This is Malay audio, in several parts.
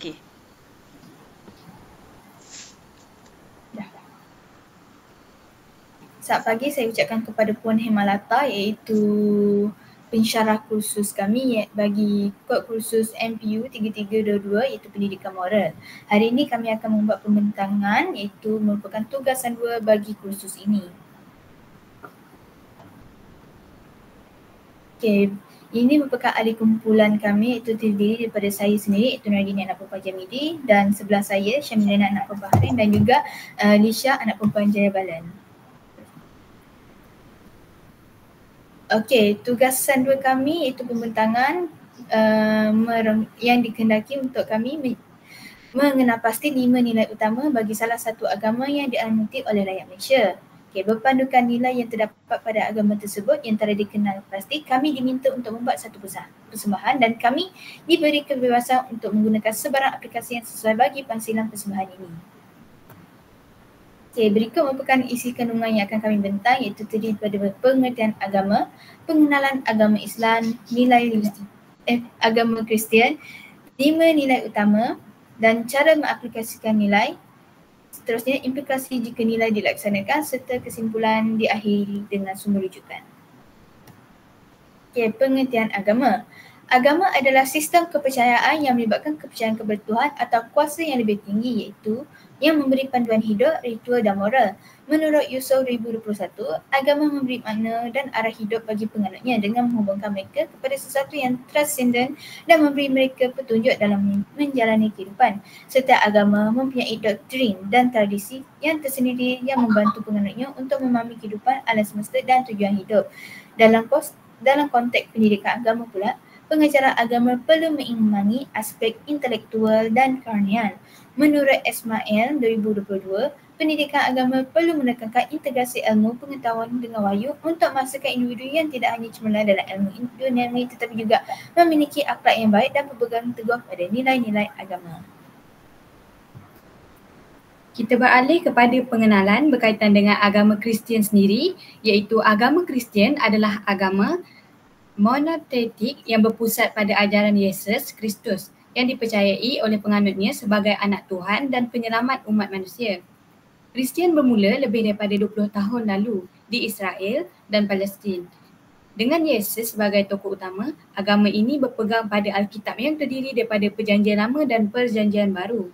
Okey. Selamat pagi, saya ucapkan kepada Puan Hemalata iaitu pensyarah kursus kami bagi kod kursus MPU 3322 iaitu Pendidikan Moral. Hari ini kami akan membuat pembentangan iaitu merupakan tugasan 2 bagi kursus ini. Okey, ini merupakan ahli kumpulan kami iaitu terdiri daripada saya sendiri iaitu Nardini anak perempuan Jamidi dan sebelah saya Syamilena anak perempuan Harin dan juga Lisha anak perempuan Jayabalan. Okey, tugasan 2 kami iaitu pembentangan yang dikehendaki untuk kami mengenal pasti 5 nilai utama bagi salah satu agama yang dianuti oleh rakyat Malaysia. Okey, berpandukan nilai yang terdapat pada agama tersebut yang telah dikenal pasti, kami diminta untuk membuat satu persembahan dan kami diberi kebebasan untuk menggunakan sebarang aplikasi yang sesuai bagi penghasilan persembahan ini. Okey, berikut merupakan isi kandungan yang akan kami bentang iaitu terdiri daripada pengertian agama, pengenalan agama Islam, agama Kristian, 5 nilai utama dan cara mengaplikasikan nilai. Seterusnya, implikasi jika nilai dilaksanakan serta kesimpulan diakhiri dengan sumber rujukan. Okey, pengertian agama. Agama adalah sistem kepercayaan yang melibatkan kepercayaan kepada Tuhan atau kuasa yang lebih tinggi iaitu yang memberi panduan hidup, ritual dan moral. Menurut Yusuf 2021, agama memberi makna dan arah hidup bagi penganutnya dengan menghubungkan mereka kepada sesuatu yang transenden dan memberi mereka petunjuk dalam menjalani kehidupan. Setiap agama mempunyai doktrin dan tradisi yang tersendiri yang membantu penganutnya untuk memahami kehidupan, alam semesta dan tujuan hidup. Dalam konteks pendidikan agama pula, pengajaran agama perlu mengimbangi aspek intelektual dan kerohanian. Menurut Ismail 2022, pendidikan agama perlu menekankan integrasi ilmu pengetahuan dengan wahyu untuk menghasilkan individu yang tidak hanya cemerlang dalam ilmu duniawi tetapi juga memiliki akhlak yang baik dan berpegang teguh pada nilai-nilai agama. Kita beralih kepada pengenalan berkaitan dengan agama Kristian sendiri, iaitu agama Kristian adalah agama monoteistik yang berpusat pada ajaran Yesus Kristus yang dipercayai oleh penganutnya sebagai anak Tuhan dan penyelamat umat manusia. Kristian bermula lebih daripada 20 tahun lalu di Israel dan Palestin. Dengan Yesus sebagai tokoh utama, agama ini berpegang pada Alkitab yang terdiri daripada Perjanjian Lama dan Perjanjian Baru.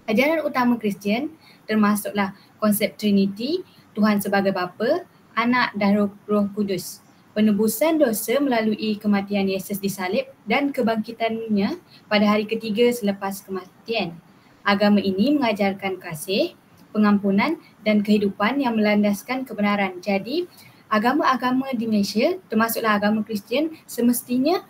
Ajaran utama Kristian termasuklah konsep Trinity, Tuhan sebagai Bapa, Anak dan Roh Kudus. Penebusan dosa melalui kematian Yesus disalib dan kebangkitannya pada hari ketiga selepas kematian. Agama ini mengajarkan kasih, pengampunan dan kehidupan yang melandaskan kebenaran. Jadi, agama-agama di Malaysia, termasuklah agama Kristian, semestinya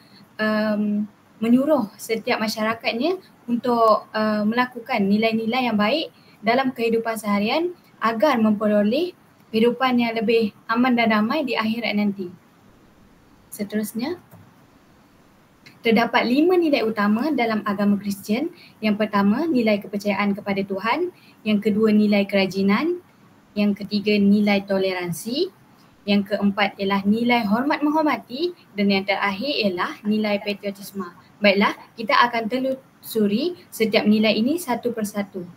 menyuruh setiap masyarakatnya untuk melakukan nilai-nilai yang baik dalam kehidupan seharian agar memperoleh kehidupan yang lebih aman dan damai di akhirat nanti. Seterusnya, terdapat 5 nilai utama dalam agama Kristian. Yang pertama, nilai kepercayaan kepada Tuhan. Yang kedua, nilai kerajinan. Yang ketiga, nilai toleransi. Yang keempat ialah nilai hormat menghormati. Dan yang terakhir ialah nilai patriotisme. Baiklah, kita akan telusuri setiap nilai ini satu persatu.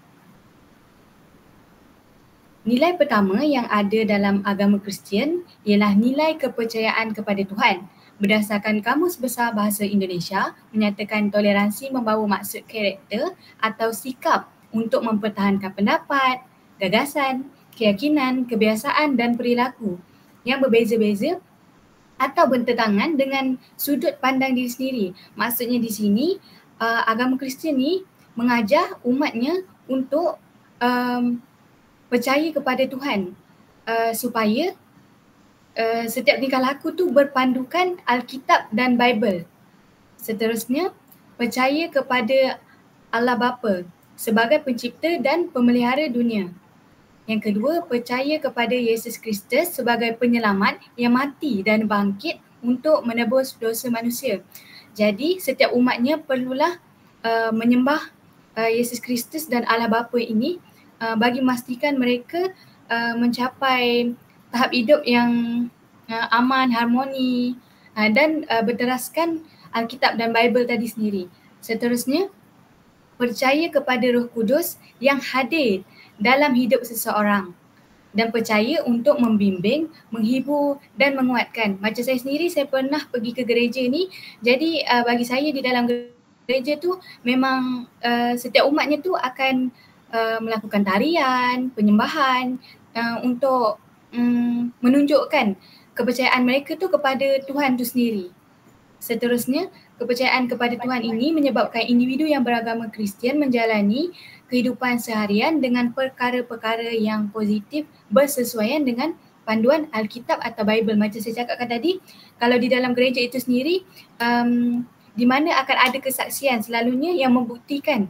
Nilai pertama yang ada dalam agama Kristian ialah nilai kepercayaan kepada Tuhan. Berdasarkan Kamus Besar Bahasa Indonesia, menyatakan toleransi membawa maksud karakter atau sikap untuk mempertahankan pendapat, gagasan, keyakinan, kebiasaan dan perilaku yang berbeza-beza atau bertentangan dengan sudut pandang diri sendiri. Maksudnya di sini, agama Kristian ni mengajar umatnya untuk percaya kepada Tuhan supaya setiap tingkah laku tu berpandukan Alkitab dan Bible. Seterusnya, percaya kepada Allah Bapa sebagai pencipta dan pemelihara dunia. Yang kedua, percaya kepada Yesus Kristus sebagai penyelamat yang mati dan bangkit untuk menebus dosa manusia. Jadi, setiap umatnya perlulah menyembah Yesus Kristus dan Allah Bapa ini bagi memastikan mereka mencapai tahap hidup yang aman, harmoni dan berteraskan Alkitab dan Bible tadi sendiri. Seterusnya, percaya kepada Roh Kudus yang hadir dalam hidup seseorang dan percaya untuk membimbing, menghibur dan menguatkan. Macam saya sendiri, saya pernah pergi ke gereja ni, jadi bagi saya di dalam gereja tu memang setiap umatnya tu akan melakukan tarian, penyembahan untuk menunjukkan kepercayaan mereka tu kepada Tuhan tu sendiri. Seterusnya, kepercayaan kepada Tuhan ini menyebabkan individu yang beragama Kristian menjalani kehidupan seharian dengan perkara-perkara yang positif bersesuaian dengan panduan Alkitab atau Bible. Macam saya cakapkan tadi, kalau di dalam gereja itu sendiri, di mana akan ada kesaksian selalunya yang membuktikan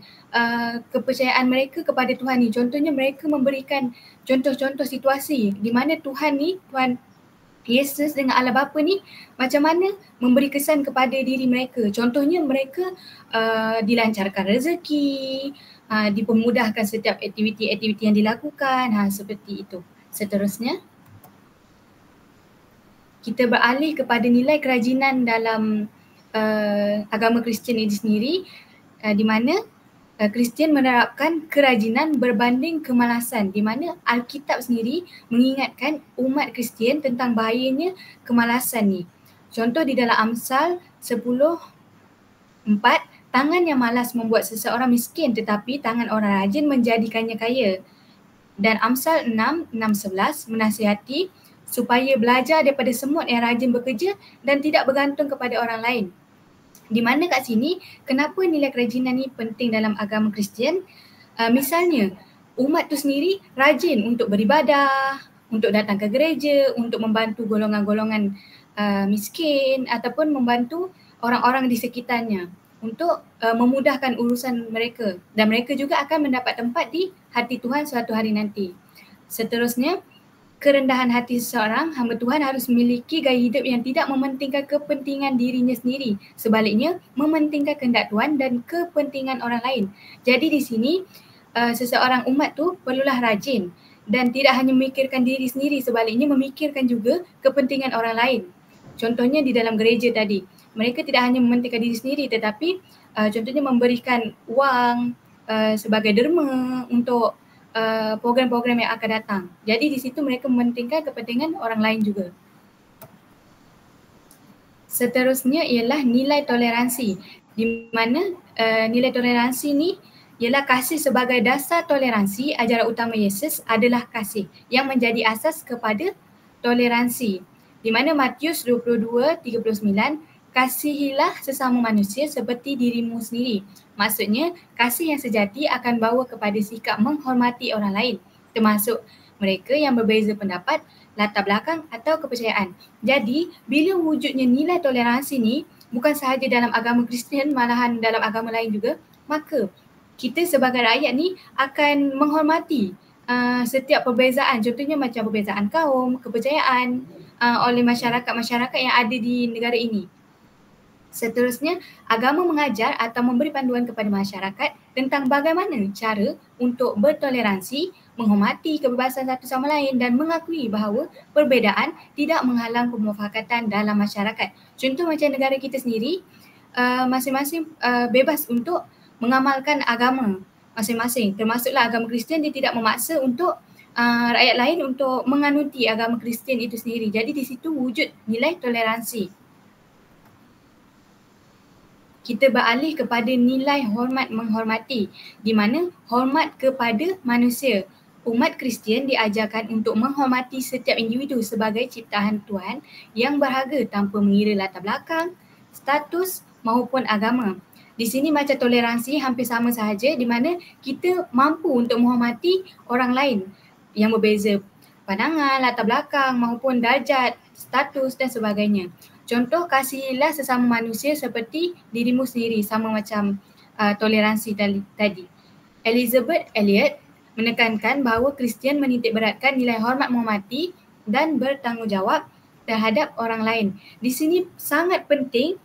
kepercayaan mereka kepada Tuhan ni. Contohnya mereka memberikan contoh-contoh situasi di mana Tuhan ni, Tuhan Yesus dengan Allah Bapa ni macam mana memberi kesan kepada diri mereka. Contohnya mereka dilancarkan rezeki, dipermudahkan setiap aktiviti-aktiviti yang dilakukan, seperti itu. Seterusnya, kita beralih kepada nilai kerajinan dalam agama Kristian ini sendiri, di mana Kristian menerapkan kerajinan berbanding kemalasan, di mana Alkitab sendiri mengingatkan umat Kristian tentang bahayanya kemalasan ni. Contoh di dalam Amsal 10:4, tangan yang malas membuat seseorang miskin tetapi tangan orang rajin menjadikannya kaya. Dan Amsal 6:11 menasihati supaya belajar daripada semut yang rajin bekerja dan tidak bergantung kepada orang lain. Di mana kat sini, kenapa nilai kerajinan ni penting dalam agama Kristian? Misalnya, umat tu sendiri rajin untuk beribadah, untuk datang ke gereja, untuk membantu golongan-golongan miskin ataupun membantu orang-orang di sekitarnya untuk memudahkan urusan mereka, dan mereka juga akan mendapat tempat di hati Tuhan suatu hari nanti. Seterusnya, kerendahan hati seseorang hamba Tuhan harus memiliki gaya hidup yang tidak mementingkan kepentingan dirinya sendiri. Sebaliknya, mementingkan kehendak Tuhan dan kepentingan orang lain. Jadi di sini, seseorang umat tu perlulah rajin dan tidak hanya memikirkan diri sendiri, sebaliknya memikirkan juga kepentingan orang lain. Contohnya di dalam gereja tadi, mereka tidak hanya mementingkan diri sendiri tetapi contohnya memberikan wang sebagai derma untuk program-program yang akan datang. Jadi di situ mereka mementingkan kepentingan orang lain juga. Seterusnya ialah nilai toleransi, di mana nilai toleransi ni ialah kasih sebagai dasar toleransi. Ajaran utama Yesus adalah kasih yang menjadi asas kepada toleransi. Di mana Matius 22:39, kasihilah sesama manusia seperti dirimu sendiri. Maksudnya, kasih yang sejati akan bawa kepada sikap menghormati orang lain, termasuk mereka yang berbeza pendapat, latar belakang atau kepercayaan. Jadi, bila wujudnya nilai toleransi ni bukan sahaja dalam agama Kristian, malahan dalam agama lain juga, maka kita sebagai rakyat ni akan menghormati setiap perbezaan. Contohnya macam perbezaan kaum, kepercayaan oleh masyarakat-masyarakat yang ada di negara ini. Seterusnya, agama mengajar atau memberi panduan kepada masyarakat tentang bagaimana cara untuk bertoleransi, menghormati kebebasan satu sama lain dan mengakui bahawa perbezaan tidak menghalang pemufakatan dalam masyarakat. Contoh macam negara kita sendiri, masing-masing bebas untuk mengamalkan agama masing-masing. Termasuklah agama Kristian, dia tidak memaksa untuk rakyat lain untuk menganuti agama Kristian itu sendiri. Jadi di situ wujud nilai toleransi. Kita beralih kepada nilai hormat menghormati, di mana hormat kepada manusia. Umat Kristian diajarkan untuk menghormati setiap individu sebagai ciptaan Tuhan yang berharga tanpa mengira latar belakang, status maupun agama. Di sini macam toleransi hampir sama sahaja, di mana kita mampu untuk menghormati orang lain yang berbeza pandangan, latar belakang maupun darjat, status dan sebagainya. Contoh, kasihilah sesama manusia seperti dirimu sendiri, sama macam toleransi tadi. Elizabeth Elliot menekankan bahawa Kristian menitik beratkan nilai hormat menghormati dan bertanggungjawab terhadap orang lain. Di sini sangat penting,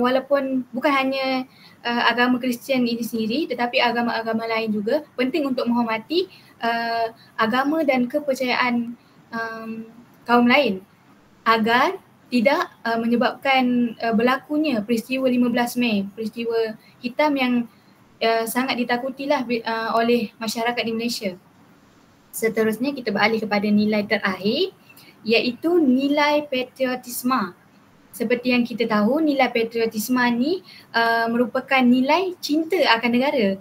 walaupun bukan hanya agama Kristian ini sendiri tetapi agama-agama lain juga penting untuk menghormati agama dan kepercayaan kaum lain agar tidak menyebabkan berlakunya peristiwa 15 Mei, peristiwa hitam yang sangat ditakutilah oleh masyarakat di Malaysia. Seterusnya kita beralih kepada nilai terakhir, iaitu nilai patriotisme. Seperti yang kita tahu, nilai patriotisme ni merupakan nilai cinta akan negara.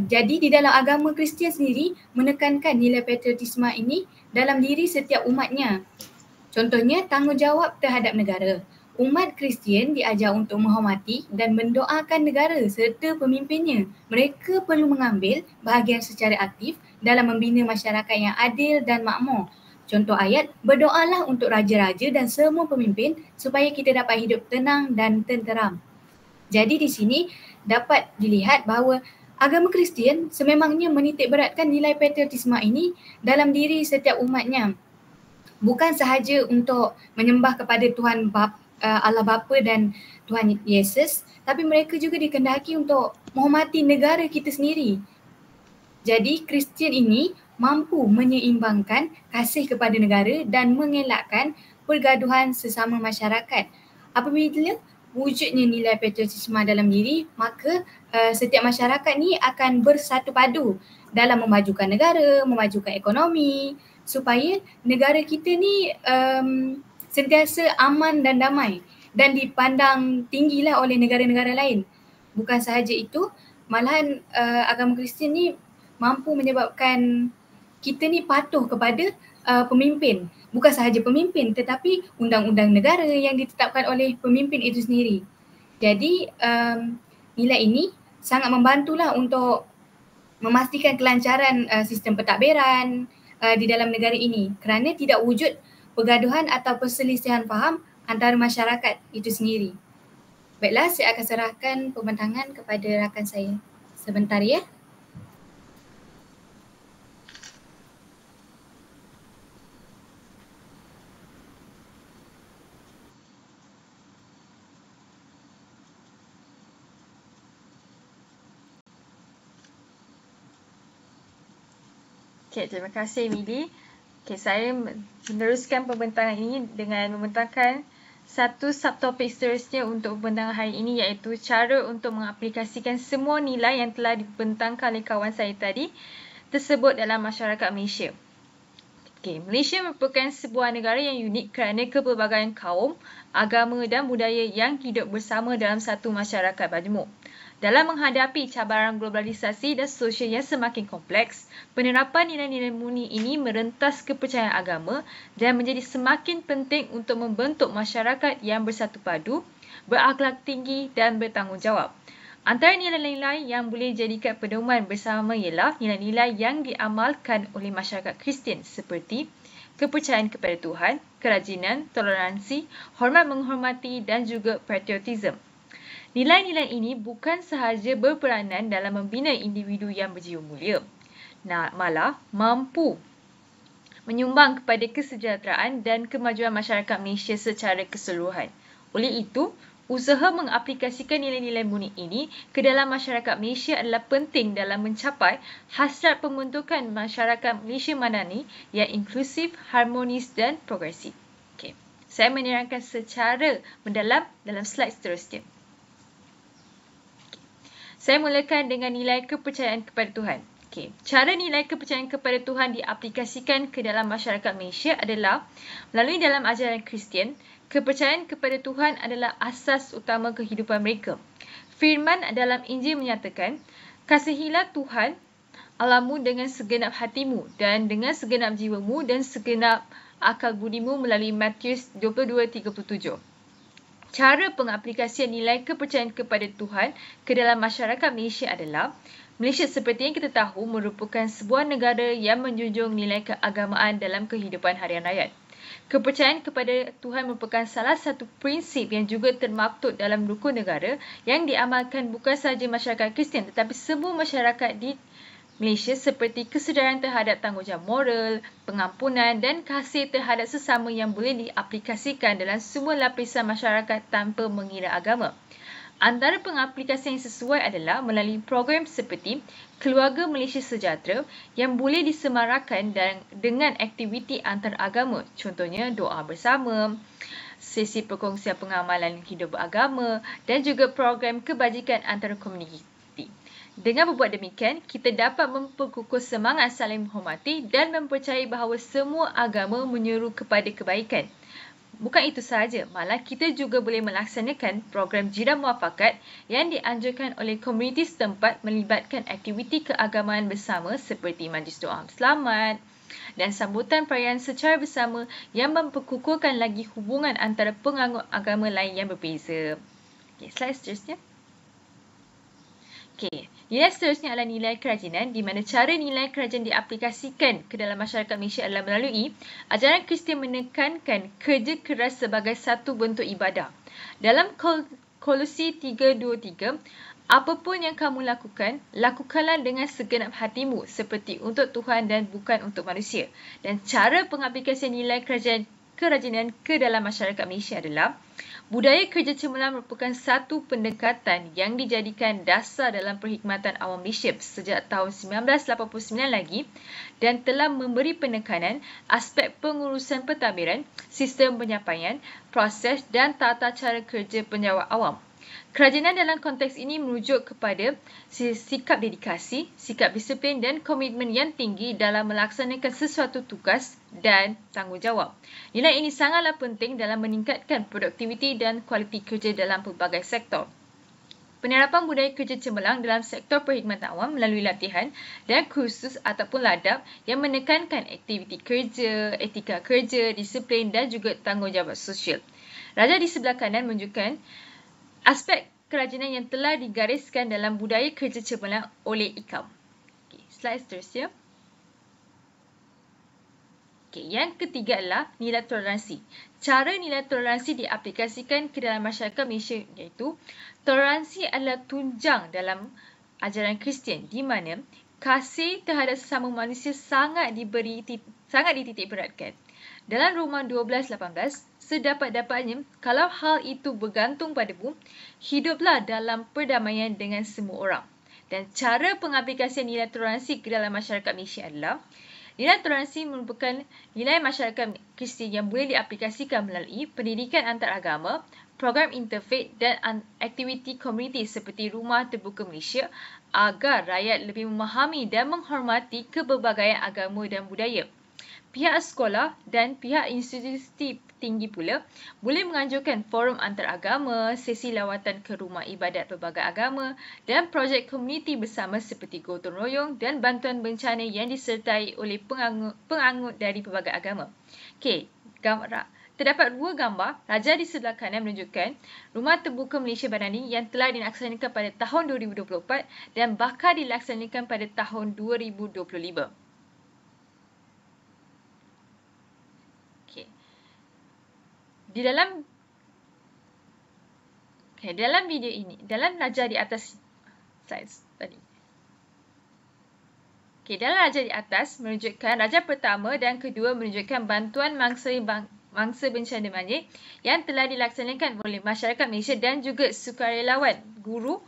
Jadi di dalam agama Kristian sendiri menekankan nilai patriotisme ini dalam diri setiap umatnya. Contohnya tanggungjawab terhadap negara. Umat Kristian diajar untuk menghormati dan mendoakan negara serta pemimpinnya. Mereka perlu mengambil bahagian secara aktif dalam membina masyarakat yang adil dan makmur. Contoh ayat, berdoalah untuk raja-raja dan semua pemimpin supaya kita dapat hidup tenang dan tenteram. Jadi di sini dapat dilihat bahawa agama Kristian sememangnya menitik beratkan nilai patriotisme ini dalam diri setiap umatnya. Bukan sahaja untuk menyembah kepada Tuhan Allah Bapa dan Tuhan Yesus, tapi mereka juga dikehendaki untuk menghormati negara kita sendiri. Jadi Kristian ini mampu menyeimbangkan kasih kepada negara dan mengelakkan pergaduhan sesama masyarakat. Apabila wujudnya nilai patriotisme dalam diri, maka setiap masyarakat ni akan bersatu padu dalam memajukan negara, memajukan ekonomi, supaya negara kita ni sentiasa aman dan damai dan dipandang tinggilah oleh negara-negara lain. Bukan sahaja itu, malahan agama Kristian ni mampu menyebabkan kita ni patuh kepada pemimpin. Bukan sahaja pemimpin tetapi undang-undang negara yang ditetapkan oleh pemimpin itu sendiri. Jadi nilai ini sangat membantulah untuk memastikan kelancaran sistem pentadbiran di dalam negara ini kerana tidak wujud pergaduhan atau perselisihan faham antara masyarakat itu sendiri. Baiklah, saya akan serahkan pembentangan kepada rakan saya. Sebentar ya. Okay, terima kasih Emily. Okay, saya meneruskan pembentangan ini dengan membentangkan satu subtopik seterusnya untuk pembentangan hari ini, iaitu cara untuk mengaplikasikan semua nilai yang telah dibentangkan oleh kawan saya tadi tersebut dalam masyarakat Malaysia. Okay, Malaysia merupakan sebuah negara yang unik kerana kepelbagaian kaum, agama dan budaya yang hidup bersama dalam satu masyarakat majmuk. Dalam menghadapi cabaran globalisasi dan sosial yang semakin kompleks, penerapan nilai-nilai murni ini merentas kepercayaan agama dan menjadi semakin penting untuk membentuk masyarakat yang bersatu padu, berakhlak tinggi dan bertanggungjawab. Antara nilai-nilai yang boleh dijadikan pedoman bersama ialah nilai-nilai yang diamalkan oleh masyarakat Kristian seperti kepercayaan kepada Tuhan, kerajinan, toleransi, hormat menghormati dan juga patriotisme. Nilai-nilai ini bukan sahaja berperanan dalam membina individu yang berjiwa mulia, malah mampu menyumbang kepada kesejahteraan dan kemajuan masyarakat Malaysia secara keseluruhan. Oleh itu, usaha mengaplikasikan nilai-nilai murni ini ke dalam masyarakat Malaysia adalah penting dalam mencapai hasrat pembentukan masyarakat Malaysia Madani yang inklusif, harmonis dan progresif. Okay. Saya menerangkan secara mendalam dalam slide seterusnya. Saya mulakan dengan nilai kepercayaan kepada Tuhan. Okay. Cara nilai kepercayaan kepada Tuhan diaplikasikan ke dalam masyarakat Malaysia adalah melalui dalam ajaran Kristian, kepercayaan kepada Tuhan adalah asas utama kehidupan mereka. Firman dalam Injil menyatakan, kasihilah Tuhan Allahmu dengan segenap hatimu dan dengan segenap jiwamu dan segenap akal budimu melalui Matius 22:37. Cara pengaplikasian nilai kepercayaan kepada Tuhan ke dalam masyarakat Malaysia adalah, Malaysia seperti yang kita tahu merupakan sebuah negara yang menjunjung nilai keagamaan dalam kehidupan harian rakyat. Kepercayaan kepada Tuhan merupakan salah satu prinsip yang juga termaktub dalam rukun negara yang diamalkan bukan sahaja masyarakat Kristian tetapi semua masyarakat di Malaysia seperti kesedaran terhadap tanggungjawab moral, pengampunan dan kasih terhadap sesama yang boleh diaplikasikan dalam semua lapisan masyarakat tanpa mengira agama. Antara pengaplikasian yang sesuai adalah melalui program seperti Keluarga Malaysia Sejahtera yang boleh disemarakan dengan aktiviti antaragama, contohnya doa bersama, sesi perkongsian pengamalan hidup beragama dan juga program kebajikan antara komuniti. Dengan berbuat demikian, kita dapat memperkukuh semangat saling menghormati dan mempercayai bahawa semua agama menyeru kepada kebaikan. Bukan itu sahaja, malah kita juga boleh melaksanakan program jiran muafakat yang dianjurkan oleh komuniti setempat melibatkan aktiviti keagamaan bersama seperti majlis doa selamat dan sambutan perayaan secara bersama yang memperkukuhkan lagi hubungan antara penganut agama lain yang berbeza. Okay, slide seterusnya. Okey, nilai seterusnya adalah nilai kerajinan di mana cara nilai kerajaan diaplikasikan ke dalam masyarakat Malaysia adalah melalui ajaran Kristian menekankan kerja keras sebagai satu bentuk ibadah. Dalam Kolose 3:23, apapun yang kamu lakukan, lakukanlah dengan segenap hatimu seperti untuk Tuhan dan bukan untuk manusia. Dan cara pengaplikasian nilai kerajinan ke dalam masyarakat Malaysia adalah budaya kerja cemerlang merupakan satu pendekatan yang dijadikan dasar dalam perkhidmatan awam Malaysia sejak tahun 1989 lagi dan telah memberi penekanan aspek pengurusan pentadbiran, sistem penyampaian, proses dan tata cara kerja penjawat awam. Kerajinan dalam konteks ini merujuk kepada sikap dedikasi, sikap disiplin dan komitmen yang tinggi dalam melaksanakan sesuatu tugas dan tanggungjawab. Nilai ini sangatlah penting dalam meningkatkan produktiviti dan kualiti kerja dalam pelbagai sektor. Penerapan budaya kerja cemerlang dalam sektor perkhidmatan awam melalui latihan dan kursus ataupun ladap yang menekankan aktiviti kerja, etika kerja, disiplin dan juga tanggungjawab sosial. Raja di sebelah kanan menunjukkan aspek kerajinan yang telah digariskan dalam budaya kerja cemerlang oleh IKAM. Okay, slide seterusnya. Okay, yang ketiga adalah nilai toleransi. Cara nilai toleransi diaplikasikan ke dalam masyarakat Malaysia iaitu toleransi adalah tunjang dalam ajaran Kristian di mana kasih terhadap sesama manusia sangat dititik beratkan. Dalam Roma 12:18, sedapat-dapatnya, kalau hal itu bergantung padamu, hiduplah dalam perdamaian dengan semua orang. Dan cara pengaplikasian nilai toleransi ke dalam masyarakat Malaysia adalah nilai toleransi merupakan nilai masyarakat Kristian yang boleh diaplikasikan melalui pendidikan antaragama, program interfaith dan aktiviti komuniti seperti Rumah Terbuka Malaysia agar rakyat lebih memahami dan menghormati kepelbagaian agama dan budaya. Pihak sekolah dan pihak institusi tinggi pula boleh menganjurkan forum antaragama, sesi lawatan ke rumah ibadat pelbagai agama dan projek komuniti bersama seperti gotong royong dan bantuan bencana yang disertai oleh penganut dari pelbagai agama. Okey, terdapat dua gambar. Raja di sebelah kanan menunjukkan Rumah Terbuka Malaysia Badani yang telah dilaksanakan pada tahun 2024 dan bakal dilaksanakan pada tahun 2025. Dalam video ini, dalam raja di atas slides tadi. Dalam raja di atas menunjukkan raja pertama dan kedua menunjukkan bantuan mangsa bencana banjir yang telah dilaksanakan oleh masyarakat Malaysia dan juga sukarelawan guru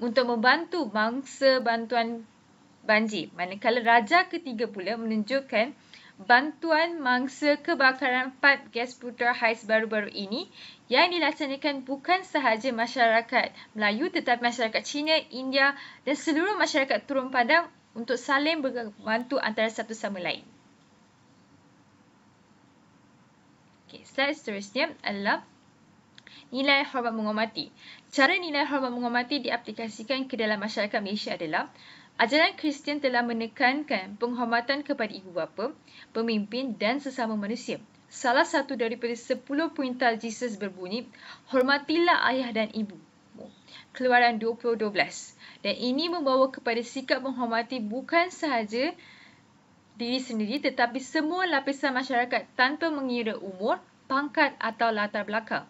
untuk membantu mangsa bantuan banjir. Manakala raja ketiga pula menunjukkan bantuan mangsa kebakaran paip gas putra Hais baru-baru ini yang dilaksanakan bukan sahaja masyarakat Melayu tetapi masyarakat Cina, India dan seluruh masyarakat Turun Padang untuk saling membantu antara satu sama lain. Slide seterusnya adalah nilai hormat menghormati. Cara nilai hormat menghormati diaplikasikan ke dalam masyarakat Malaysia adalah ajaran Kristian telah menekankan penghormatan kepada ibu bapa, pemimpin dan sesama manusia. Salah satu daripada 10 perintah Jesus berbunyi, hormatilah ayah dan ibu. Keluaran 20:12. Dan ini membawa kepada sikap menghormati bukan sahaja diri sendiri tetapi semua lapisan masyarakat tanpa mengira umur, pangkat atau latar belakang.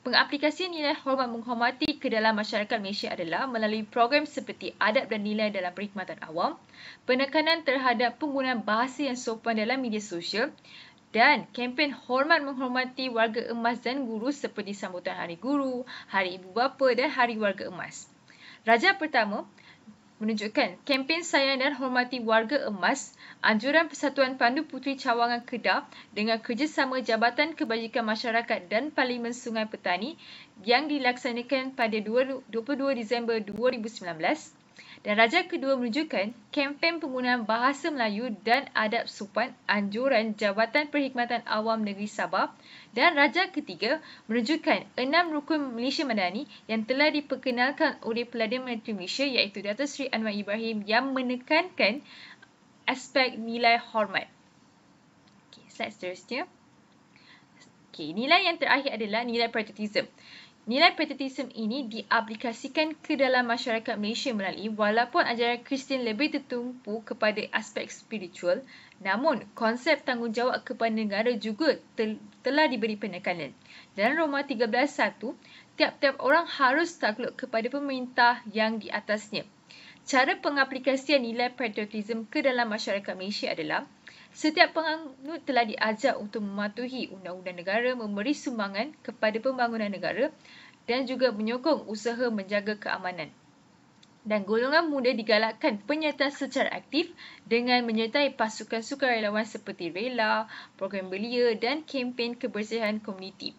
Pengaplikasian nilai hormat menghormati ke dalam masyarakat Malaysia adalah melalui program seperti adab dan nilai dalam perkhidmatan awam, penekanan terhadap penggunaan bahasa yang sopan dalam media sosial dan kempen hormat menghormati warga emas dan guru seperti sambutan Hari Guru, Hari Ibu Bapa dan Hari Warga Emas. Raja pertama menunjukkan kempen sayang dan hormati warga emas, anjuran Persatuan Pandu Puteri Cawangan Kedah dengan kerjasama Jabatan Kebajikan Masyarakat dan Parlimen Sungai Petani yang dilaksanakan pada 22 Disember 2019 Dan raja kedua menunjukkan kempen penggunaan bahasa Melayu dan adab sopan anjuran Jabatan Perkhidmatan Awam Negeri Sabah. Dan raja ketiga menunjukkan 6 rukun Malaysia Madani yang telah diperkenalkan oleh Perdana Menteri Malaysia iaitu Datuk Seri Anwar Ibrahim yang menekankan aspek nilai hormat. Slide seterusnya. Nilai yang terakhir adalah nilai patriotism. Nilai patriotism ini diaplikasikan ke dalam masyarakat Malaysia melalui walaupun ajaran Kristian lebih tertumpu kepada aspek spiritual, namun konsep tanggungjawab kepada negara juga telah diberi penekanan. Dalam Roma 13:1, tiap-tiap orang harus takluk kepada pemerintah yang di atasnya. Cara pengaplikasian nilai patriotism ke dalam masyarakat Malaysia adalah setiap penganut telah diajar untuk mematuhi undang-undang negara, memberi sumbangan kepada pembangunan negara dan juga menyokong usaha menjaga keamanan. Dan golongan muda digalakkan penyertaan secara aktif dengan menyertai pasukan sukarelawan seperti rela, program belia dan kempen kebersihan komuniti.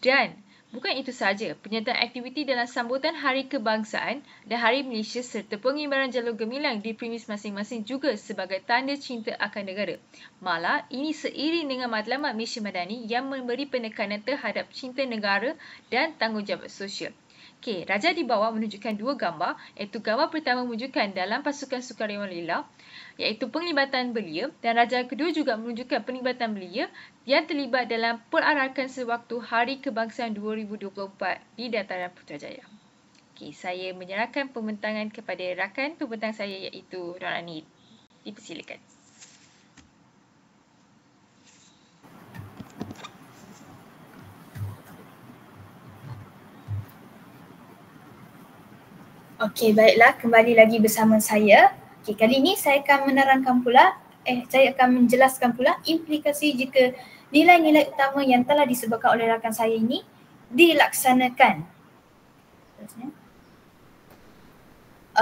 Dan bukan itu sahaja, penyertaan aktiviti dalam sambutan Hari Kebangsaan dan Hari Malaysia serta pengibaran jalur gemilang di premis masing-masing juga sebagai tanda cinta akan negara. Malah, ini seiring dengan matlamat Malaysia Madani yang memberi penekanan terhadap cinta negara dan tanggungjawab sosial. Raja di bawah menunjukkan dua gambar, iaitu gambar pertama menunjukkan dalam pasukan sukarelawan rela, iaitu penglibatan belia, dan raja kedua juga menunjukkan penglibatan belia yang terlibat dalam perarakan sewaktu Hari Kebangsaan 2024 di Dataran Putrajaya. Saya menyerahkan pembentangan kepada rakan pembentang saya iaitu Rani. Dipersilakan. Okey, baiklah, kembali lagi bersama saya. Kali ini saya akan menerangkan pula, saya akan menjelaskan pula implikasi jika nilai-nilai utama yang telah disebutkan oleh rakan saya ini dilaksanakan.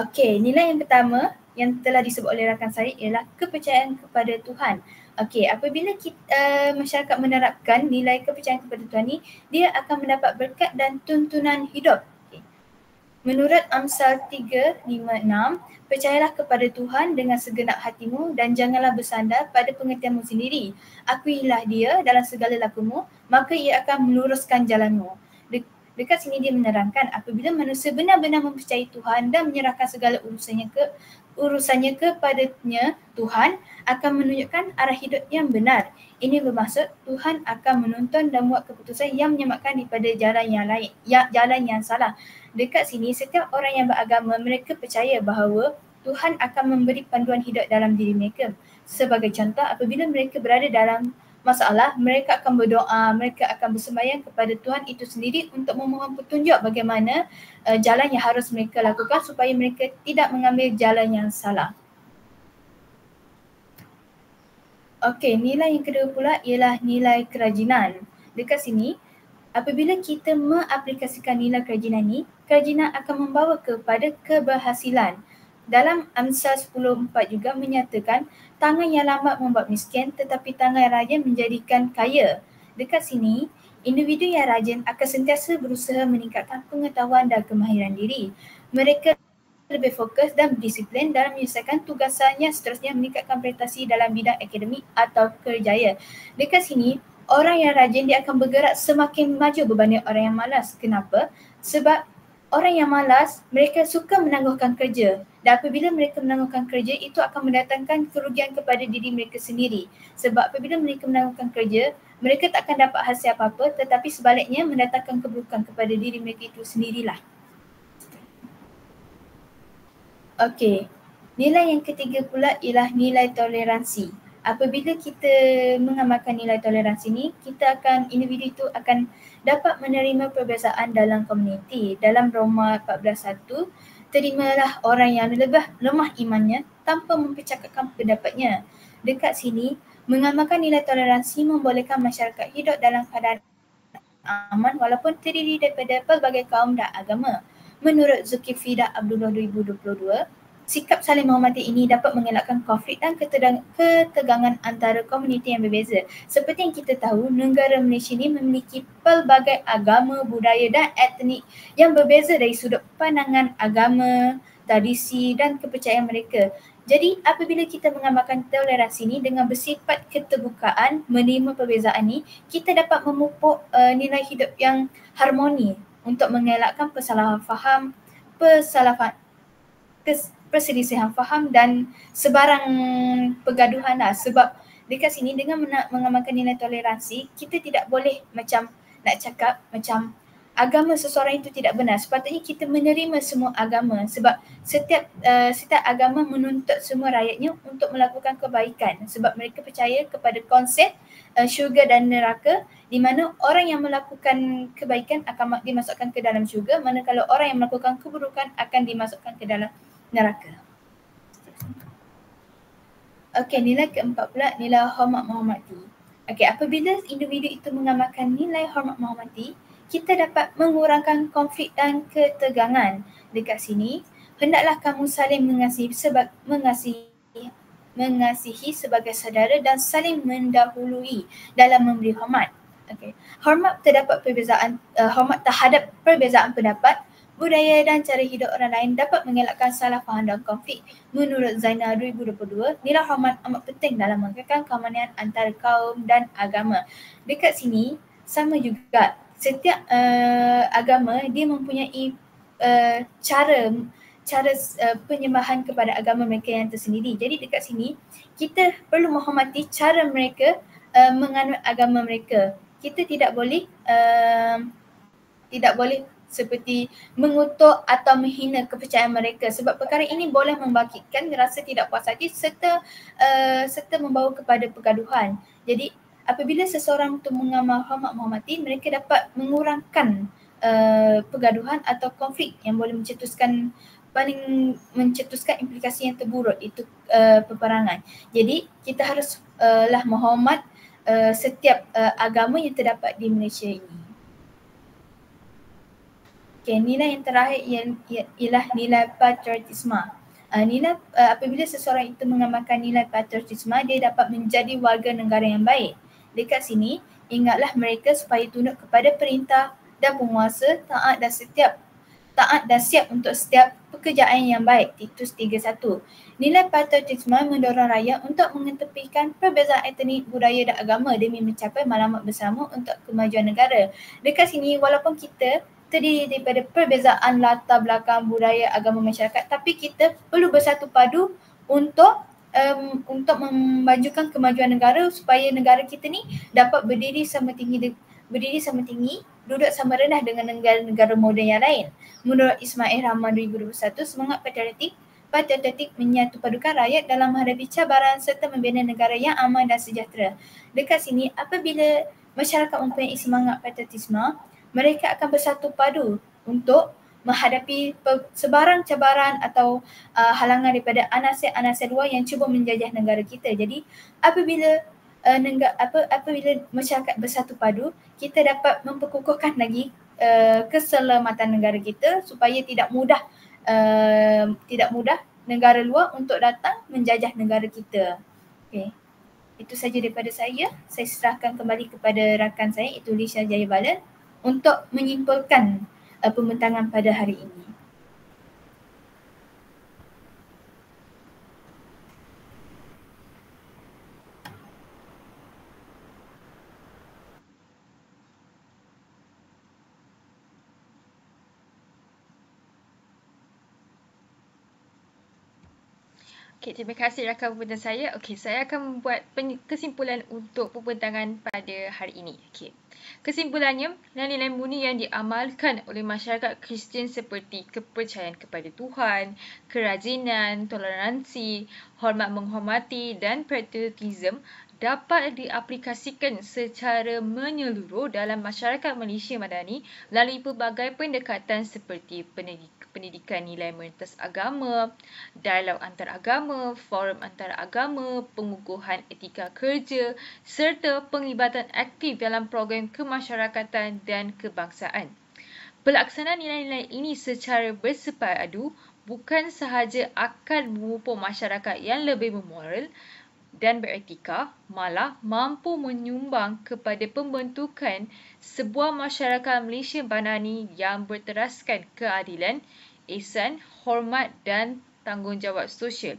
Okey, nilai yang pertama yang telah disebut oleh rakan saya ialah kepercayaan kepada Tuhan. Okey, apabila kita, masyarakat menerapkan nilai kepercayaan kepada Tuhan ni, dia akan mendapat berkat dan tuntunan hidup. Menurut Amsal 3:5-6, percayalah kepada Tuhan dengan segenap hatimu dan janganlah bersandar pada pengertianmu sendiri. Akuilah dia dalam segala lakumu, maka ia akan meluruskan jalanmu. Dekat sini dia menerangkan apabila manusia benar-benar mempercayai Tuhan dan menyerahkan segala urusannya kepadanya, Tuhan akan menunjukkan arah hidup yang benar. Ini bermaksud Tuhan akan menuntun dan buat keputusan yang menyelamatkan daripada jalan yang lain, jalan yang salah. Dekat sini setiap orang yang beragama mereka percaya bahawa Tuhan akan memberi panduan hidup dalam diri mereka. Sebagai contoh, apabila mereka berada dalam masalah, mereka akan berdoa, mereka akan bersembahyang kepada Tuhan itu sendiri untuk memohon petunjuk bagaimana jalan yang harus mereka lakukan supaya mereka tidak mengambil jalan yang salah. Okey, nilai yang kedua pula ialah nilai kerajinan. Dekat sini, apabila kita mengaplikasikan nilai kerajinan ni, kerajinan akan membawa kepada keberhasilan. Dalam Amsal 10:4 juga menyatakan tangan yang lambat membuat miskin tetapi tangan yang rajin menjadikan kaya. Dekat sini, individu yang rajin akan sentiasa berusaha meningkatkan pengetahuan dan kemahiran diri. Mereka lebih fokus dan berdisiplin dalam menyelesaikan tugasannya, seterusnya meningkatkan prestasi dalam bidang akademik atau kerjaya. Dekat sini, orang yang rajin dia akan bergerak semakin maju berbanding orang yang malas. Kenapa? Sebab orang yang malas, mereka suka menangguhkan kerja. Dan apabila mereka menangguhkan kerja, itu akan mendatangkan kerugian kepada diri mereka sendiri. Sebab apabila mereka menangguhkan kerja, mereka tak akan dapat hasil apa-apa, tetapi sebaliknya mendatangkan keburukan kepada diri mereka itu sendirilah. Okey, nilai yang ketiga pula ialah nilai toleransi. Apabila kita mengamalkan nilai toleransi ni, individu itu akan dapat menerima perbezaan dalam komuniti. Dalam Roma 14:1, terimalah orang yang lebih lemah imannya tanpa mempercakapkan pendapatnya. Dekat sini, mengamalkan nilai toleransi membolehkan masyarakat hidup dalam keadaan aman walaupun terdiri daripada pelbagai kaum dan agama. Menurut Zulkifli Abdullah 2022, sikap saling menghormati ini dapat mengelakkan konflik dan ketegangan antara komuniti yang berbeza. Seperti yang kita tahu, negara Malaysia ini memiliki pelbagai agama, budaya dan etnik yang berbeza dari sudut pandangan agama, tradisi dan kepercayaan mereka. Jadi apabila kita mengamalkan toleransi ni dengan bersifat keterbukaan, menerima perbezaan ni, kita dapat memupuk nilai hidup yang harmoni untuk mengelakkan perselisihan faham dan sebarang pergaduhan lah. Sebab dekat sini dengan mengamalkan nilai toleransi, kita tidak boleh macam nak cakap macam agama seseorang itu tidak benar. Sepatutnya kita menerima semua agama sebab setiap agama menuntut semua rakyatnya untuk melakukan kebaikan sebab mereka percaya kepada konsep syurga dan neraka, di mana orang yang melakukan kebaikan akan dimasukkan ke dalam syurga, manakala orang yang melakukan keburukan akan dimasukkan ke dalam neraka. Okey, nilai keempat pula, nilai hormat menghormati. Okey, apabila individu itu mengamalkan nilai hormat menghormati, kita dapat mengurangkan konflik dan ketegangan. Dekat sini, hendaklah kamu saling mengasihi sebagai saudara dan saling mendahului dalam memberi hormat. Okay. Hormat terhadap perbezaan pendapat, budaya dan cara hidup orang lain dapat mengelakkan salah faham dan konflik. Menurut Zainal 2022, nilai hormat amat penting dalam mengekalkan keharmonian antara kaum dan agama. Dekat sini, sama juga. Setiap agama dia mempunyai cara penyembahan kepada agama mereka yang tersendiri. Jadi dekat sini kita perlu menghormati cara mereka menganut agama mereka. Kita tidak boleh seperti mengutuk atau menghina kepercayaan mereka sebab perkara ini boleh membangkitkan rasa tidak puas hati serta membawa kepada pergaduhan. Jadi apabila seseorang itu mengamal hormat menghormati, mereka dapat mengurangkan pergaduhan atau konflik yang boleh mencetuskan implikasi yang terburuk, itu peperangan. Jadi kita harus menghormat setiap agama yang terdapat di Malaysia ini. Okay, nilai yang terakhir ialah nilai patriotisme. Apabila seseorang itu mengamalkan nilai patriotisme, dia dapat menjadi warga negara yang baik. Dekat sini, ingatlah mereka supaya tunduk kepada perintah dan penguasa, taat dan siap untuk setiap pekerjaan yang baik. Titus 3:1. Nilai patriotisme mendorong rakyat untuk mengetepikan perbezaan etnik, budaya dan agama demi mencapai matlamat bersama untuk kemajuan negara. Dekat sini, walaupun kita terdiri daripada perbezaan latar belakang, budaya, agama masyarakat, tapi kita perlu bersatu padu untuk memajukan kemajuan negara supaya negara kita ni dapat berdiri sama tinggi, duduk sama rendah dengan negara-negara moden yang lain. Menurut Ismail Rahman 2021, semangat patriotik menyatu padukan rakyat dalam menghadapi cabaran serta membina negara yang aman dan sejahtera. Dekat sini, apabila masyarakat mempunyai semangat patriotisme, mereka akan bersatu padu untuk menghadapi sebarang cabaran atau halangan daripada anasir-anasir luar yang cuba menjajah negara kita. Jadi apabila masyarakat bersatu padu, kita dapat memperkukuhkan lagi keselamatan negara kita supaya tidak mudah negara luar untuk datang menjajah negara kita. Okay. Itu saja daripada saya. Saya serahkan kembali kepada rakan saya, iaitu Lisha Jayabalan, untuk menyimpulkan pembentangan pada hari ini. Okay, terima kasih rakan pembentang saya. Okay, saya akan membuat kesimpulan untuk pembentangan pada hari ini. Okay. Kesimpulannya, nilai-nilai murni yang diamalkan oleh masyarakat Kristian seperti kepercayaan kepada Tuhan, kerajinan, toleransi, hormat menghormati dan patriotisme dapat diaplikasikan secara menyeluruh dalam masyarakat Malaysia Madani melalui pelbagai pendekatan seperti pendidikan nilai merentas agama, dialog antaragama, forum antaragama, pengukuhan etika kerja serta penglibatan aktif dalam program kemasyarakatan dan kebangsaan. Pelaksanaan nilai-nilai ini secara bersepadu bukan sahaja akan memupuk masyarakat yang lebih bermoral dan beretika, malah mampu menyumbang kepada pembentukan sebuah masyarakat Malaysia Madani yang berteraskan keadilan, ihsan, hormat dan tanggungjawab sosial.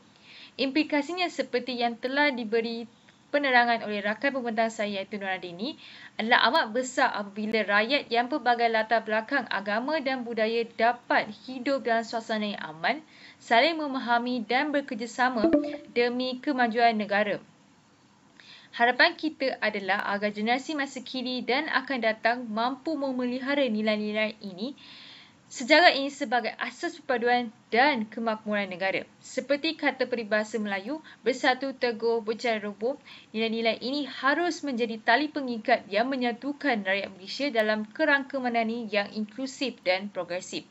Implikasinya seperti yang telah diberi penerangan oleh rakan pembentang saya iaitu Noradini adalah amat besar apabila rakyat yang pelbagai latar belakang agama dan budaya dapat hidup dalam suasana yang aman, saling memahami dan bekerjasama demi kemajuan negara. Harapan kita adalah agar generasi masa kini dan akan datang mampu memelihara nilai-nilai ini, sejarah ini sebagai asas perpaduan dan kemakmuran negara. Seperti kata peribahasa Melayu, bersatu teguh bercara roboh, nilai-nilai ini harus menjadi tali pengikat yang menyatukan rakyat Malaysia dalam kerangka madani yang inklusif dan progresif.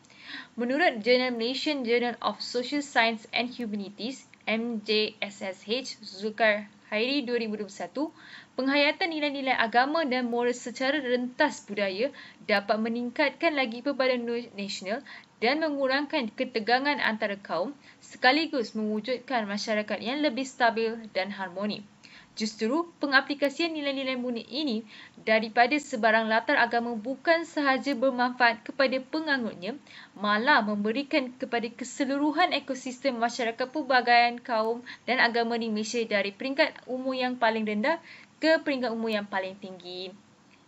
Menurut Jurnal Malaysian Journal of Social Science and Humanities, MJSSH, Zulkarnaini 2021, penghayatan nilai-nilai agama dan moral secara rentas budaya dapat meningkatkan lagi perpaduan nasional dan mengurangkan ketegangan antara kaum sekaligus mewujudkan masyarakat yang lebih stabil dan harmoni. Justru, pengaplikasian nilai-nilai mulia ini daripada sebarang latar agama bukan sahaja bermanfaat kepada pengangutnya, malah memberikan kepada keseluruhan ekosistem masyarakat pelbagai kaum dan agama di Malaysia dari peringkat umur yang paling rendah ke peringkat umur yang paling tinggi.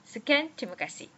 Sekian, terima kasih.